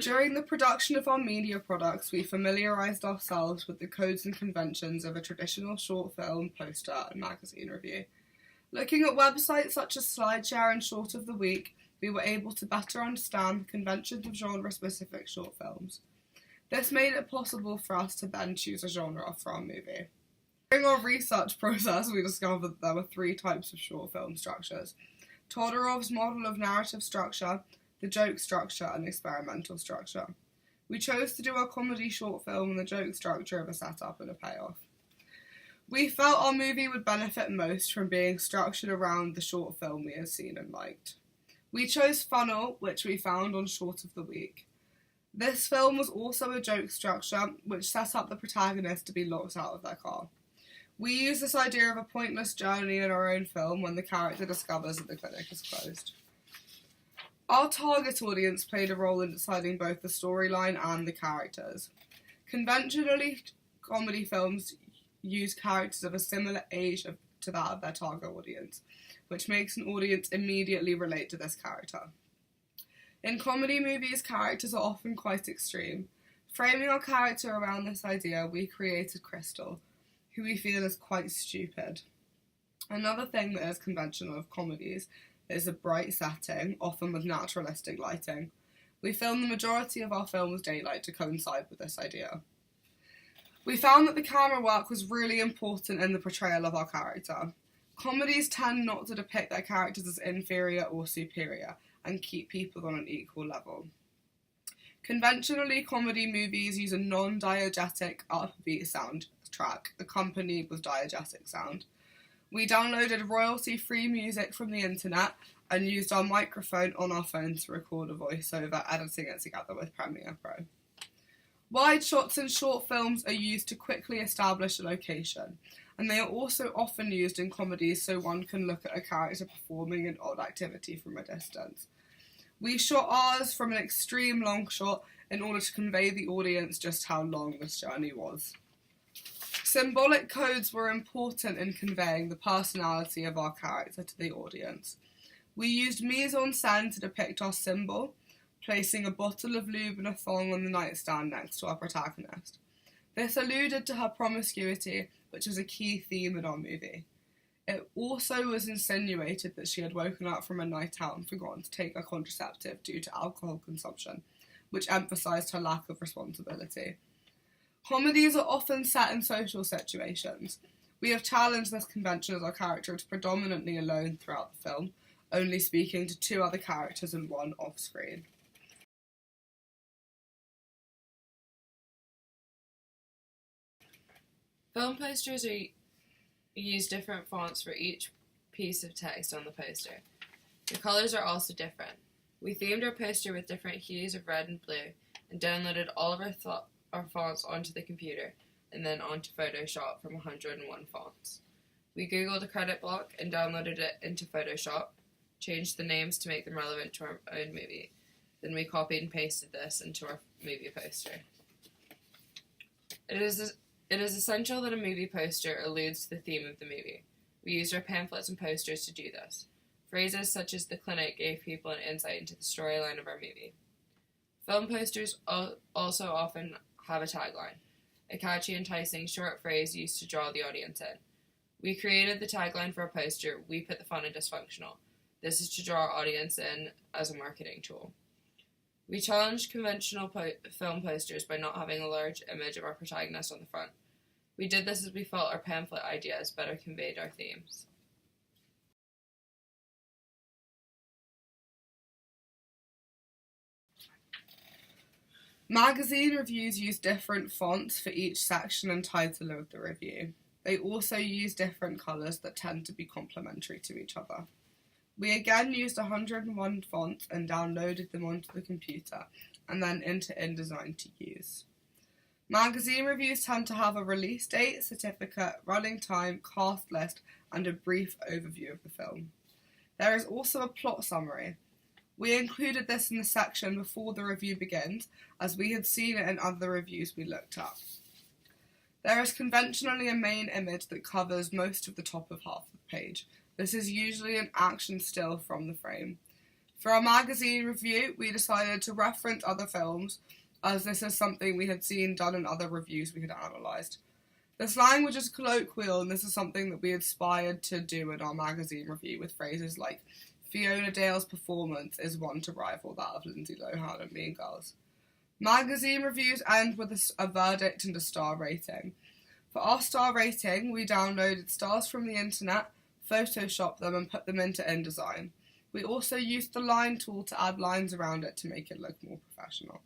During the production of our media products, we familiarised ourselves with the codes and conventions of a traditional short film, poster, and magazine review. Looking at websites such as SlideShare and Short of the Week, we were able to better understand the conventions of genre-specific short films. This made it possible for us to then choose a genre for our movie. During our research process, we discovered that there were 3 types of short film structures: Todorov's model of narrative structure, the joke structure, and experimental structure. We chose to do a comedy short film in the joke structure of a setup and a payoff. We felt our movie would benefit most from being structured around the short film we had seen and liked. We chose Funnel, which we found on Short of the Week. This film was also a joke structure, which set up the protagonist to be locked out of their car. We use this idea of a pointless journey in our own film when the character discovers that the clinic is closed. Our target audience played a role in deciding both the storyline and the characters. Conventionally, comedy films use characters of a similar age to that of their target audience, which makes an audience immediately relate to this character. In comedy movies, characters are often quite extreme. Framing our character around this idea, we created Crystal, who we feel is quite stupid. Another thing that is conventional of comedies is a bright setting, often with naturalistic lighting. We filmed the majority of our film with daylight to coincide with this idea. We found that the camera work was really important in the portrayal of our character. Comedies tend not to depict their characters as inferior or superior, and keep people on an equal level. Conventionally, comedy movies use a non-diegetic upbeat soundtrack accompanied with diegetic sound. We downloaded royalty-free music from the internet and used our microphone on our phone to record a voiceover, editing it together with Premiere Pro. Wide shots in short films are used to quickly establish a location, and they are also often used in comedies so one can look at a character performing an odd activity from a distance. We shot ours from an extreme long shot in order to convey the audience just how long this journey was. Symbolic codes were important in conveying the personality of our character to the audience. We used mise-en-scène to depict our symbol, placing a bottle of lube and a thong on the nightstand next to our protagonist. This alluded to her promiscuity, which was a key theme in our movie. It also was insinuated that she had woken up from a night out and forgotten to take a contraceptive due to alcohol consumption, which emphasised her lack of responsibility. Comedies are often set in social situations. We have challenged this convention as our character is predominantly alone throughout the film, only speaking to 2 other characters and 1 off-screen. Film posters use different fonts for each piece of text on the poster. The colours are also different. We themed our poster with different hues of red and blue and downloaded all of our fonts onto the computer and then onto Photoshop from 101 fonts. We googled a credit block and downloaded it into Photoshop, changed the names to make them relevant to our own movie. Then we copied and pasted this into our movie poster. It is essential that a movie poster alludes to the theme of the movie. We used our pamphlets and posters to do this. Phrases such as the clinic gave people an insight into the storyline of our movie. Film posters also often have a tagline, a catchy, enticing short phrase used to draw the audience in. We created the tagline for our poster, "We put the fun in dysfunctional." This is to draw our audience in as a marketing tool. We challenged conventional film posters by not having a large image of our protagonist on the front. We did this as we felt our pamphlet ideas better conveyed our themes. Magazine reviews use different fonts for each section and title of the review. They also use different colours that tend to be complementary to each other. We again used 101 fonts and downloaded them onto the computer and then into InDesign to use. Magazine reviews tend to have a release date, certificate, running time, cast list, and a brief overview of the film. There is also a plot summary. We included this in the section before the review begins, as we had seen it in other reviews we looked at. There is conventionally a main image that covers most of the top of half of the page. This is usually an action still from the frame. For our magazine review, we decided to reference other films, as this is something we had seen done in other reviews we had analysed. This language is colloquial, and this is something that we aspired to do in our magazine review with phrases like, Fiona Dale's performance is one to rival that of Lindsay Lohan and Mean Girls. Magazine reviews end with a verdict and a star rating. For our star rating, we downloaded stars from the internet, photoshopped them and put them into InDesign. We also used the line tool to add lines around it to make it look more professional.